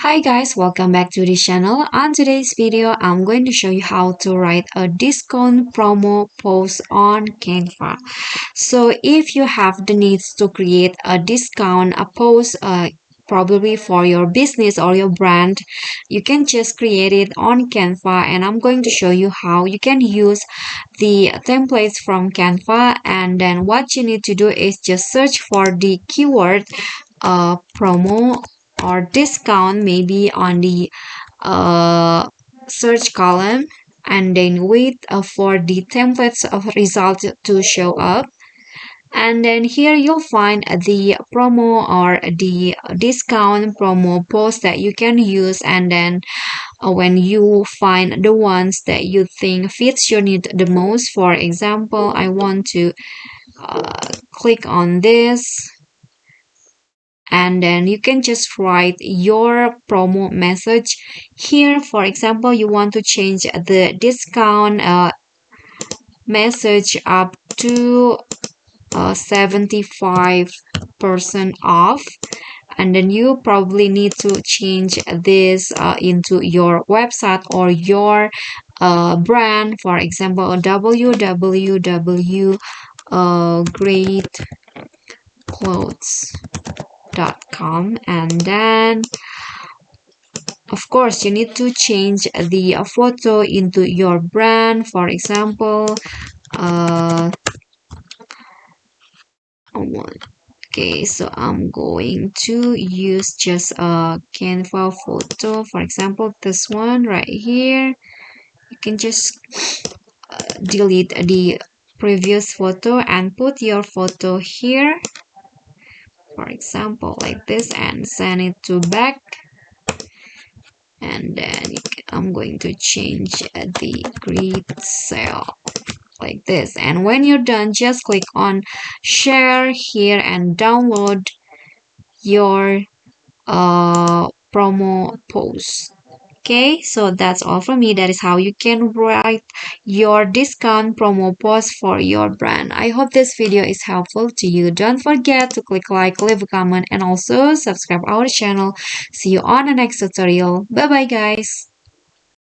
Hi guys, welcome back to the channel. On today's video, I'm going to show you how to write a discount promo post on Canva. So if you have the needs to create a discount, a post, probably for your business or your brand, you can just create it on Canva, and I'm going to show you how you can use the templates from Canva. And then what you need to do is just search for the keyword promo or discount, maybe on the search column, and then wait for the templates of results to show up. And then here you'll find the promo or the discount promo post that you can use. And then when you find the ones that you think fits your need the most, for example, I want to click on this, and then you can just write your promo message here. For example, you want to change the discount message up to 75% off, and then you probably need to change this into your website or your brand. For example, www greatclothes.com, and then of course you need to change the photo into your brand. For example, uh okay, so I'm going to use just a Canva photo. For example, this one right here. You can just delete the previous photo and put your photo here, for example like this, and send it to back. And then I'm going to change the grid cell like this. And when you're done, just click on share here and download your promo post. Okay, so that's all from me. That is how you can write your discount promo post for your brand. I hope this video is helpful to you. Don't forget to click like, leave a comment, and also subscribe our channel. See you on the next tutorial. Bye bye guys.